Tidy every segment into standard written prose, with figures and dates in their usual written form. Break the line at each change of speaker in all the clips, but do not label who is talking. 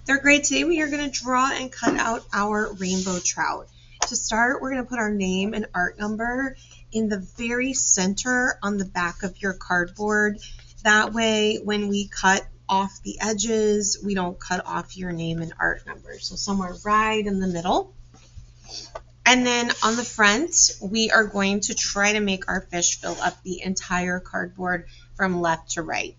Third grade, today we are going to draw and cut out our rainbow trout. To start, we're going to put our name and art number in the very center on the back of your cardboard. That way, when we cut off the edges, we don't cut off your name and art number. So somewhere right in the middle. And then on the front, we are going to try to make our fish fill up the entire cardboard from left to right.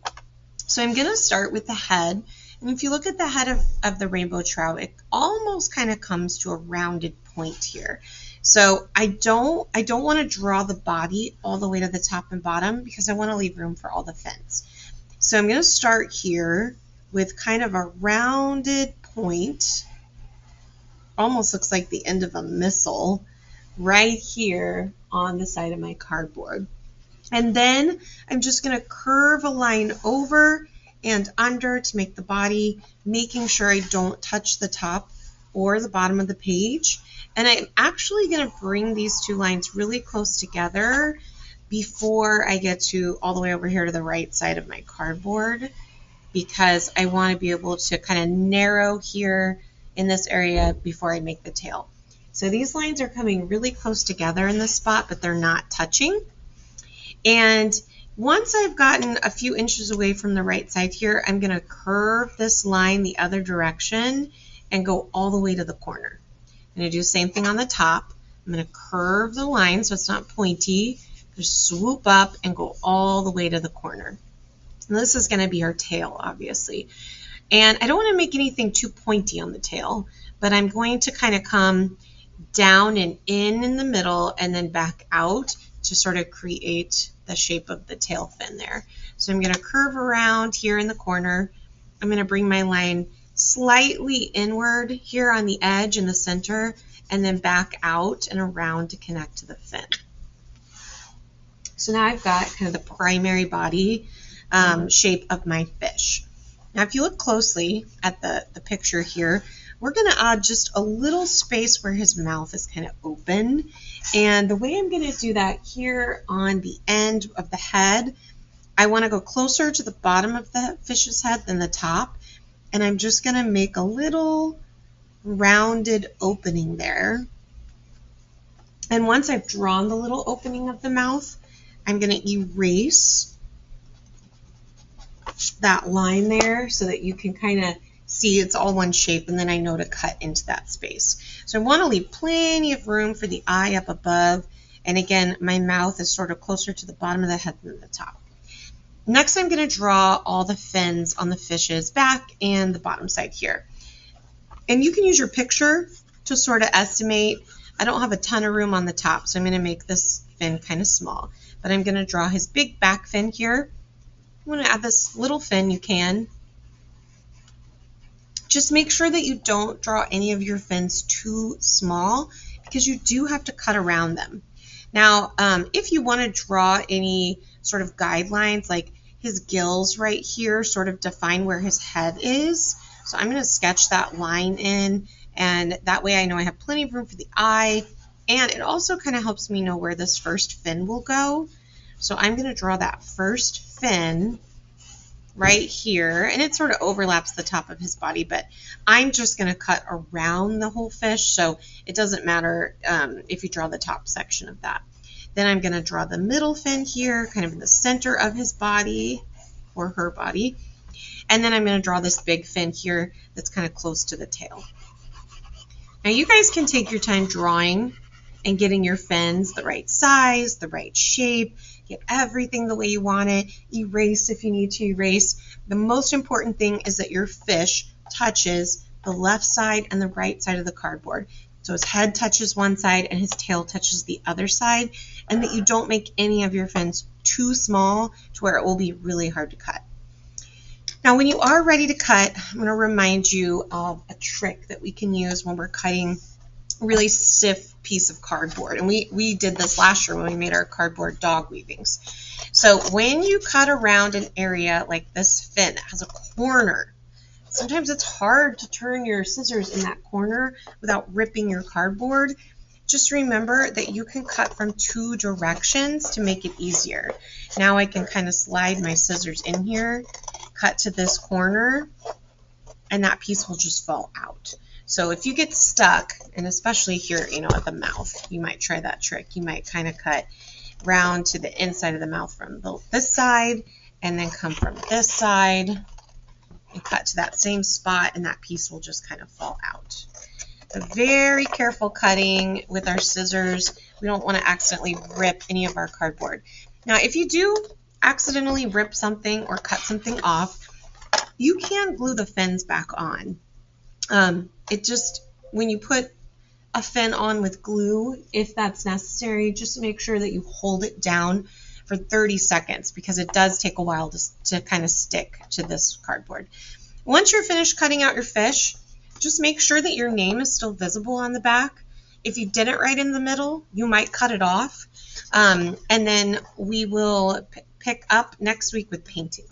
So I'm going to start with the head. And if you look at the head of the rainbow trout, it almost kind of comes to a rounded point here. So I don't want to draw the body all the way to the top and bottom because I want to leave room for all the fins. So I'm going to start here with kind of a rounded point. Almost looks like the end of a missile right here on the side of my cardboard. And then I'm just going to curve a line over and under to make the body, making sure I don't touch the top or the bottom of the page. And I'm actually going to bring these two lines really close together before I get to all the way over here to the right side of my cardboard, because I want to be able to kind of narrow here in this area before I make the tail. So these lines are coming really close together in this spot, but they're not touching. And once I've gotten a few inches away from the right side here, I'm going to curve this line the other direction and go all the way to the corner. I'm going to do the same thing on the top. I'm going to curve the line so it's not pointy. Just swoop up and go all the way to the corner. And this is going to be our tail, obviously. And I don't want to make anything too pointy on the tail, but I'm going to kind of come down and in the middle and then back out to sort of create the shape of the tail fin there. So I'm going to curve around here in the corner. I'm going to bring my line slightly inward here on the edge in the center and then back out and around to connect to the fin. So now I've got kind of the primary body shape of my fish. Now, if you look closely at the picture here, we're going to add just a little space where his mouth is kind of open. And the way I'm going to do that here on the end of the head, I want to go closer to the bottom of the fish's head than the top. And I'm just going to make a little rounded opening there. And once I've drawn the little opening of the mouth, I'm going to erase that line there so that you can kind of see it's all one shape, and then I know to cut into that space. So I want to leave plenty of room for the eye up above, and again, my mouth is sort of closer to the bottom of the head than the top. Next, I'm going to draw all the fins on the fish's back and the bottom side here. And you can use your picture to sort of estimate. I don't have a ton of room on the top, so I'm going to make this fin kind of small, but I'm going to draw his big back fin here. I'm going to add this little fin. You can. Just make sure that you don't draw any of your fins too small because you do have to cut around them. Now, if you want to draw any sort of guidelines, like his gills right here sort of define where his head is. So I'm going to sketch that line in, and that way I know I have plenty of room for the eye, and it also kind of helps me know where this first fin will go. So I'm going to draw that first fin right here, and it sort of overlaps the top of his body, but I'm just going to cut around the whole fish, so it doesn't matter if you draw the top section of that. Then I'm going to draw the middle fin here, kind of in the center of his body, or her body, and then I'm going to draw this big fin here that's kind of close to the tail. Now you guys can take your time drawing and getting your fins the right size, the right shape, get everything the way you want it, erase if you need to erase. The most important thing is that your fish touches the left side and the right side of the cardboard. So his head touches one side and his tail touches the other side, and that you don't make any of your fins too small to where it will be really hard to cut. Now when you are ready to cut, I'm going to remind you of a trick that we can use when we're cutting a really stiff piece of cardboard. And we did this last year when we made our cardboard dog weavings. So when you cut around an area like this fin that has a corner, sometimes it's hard to turn your scissors in that corner without ripping your cardboard. Just remember that you can cut from two directions to make it easier. Now I can kind of slide my scissors in here, cut to this corner, and that piece will just fall out. So if you get stuck, and especially here, at the mouth, you might try that trick. You might kind of cut round to the inside of the mouth from this side, and then come from this side and cut to that same spot, and that piece will just kind of fall out. So very careful cutting with our scissors. We don't want to accidentally rip any of our cardboard. Now, if you do accidentally rip something or cut something off, you can glue the fins back on. When you put a fin on with glue, if that's necessary, just make sure that you hold it down for 30 seconds because it does take a while to kind of stick to this cardboard. Once you're finished cutting out your fish, just make sure that your name is still visible on the back. If you didn't write in the middle, you might cut it off. And then we will pick up next week with painting.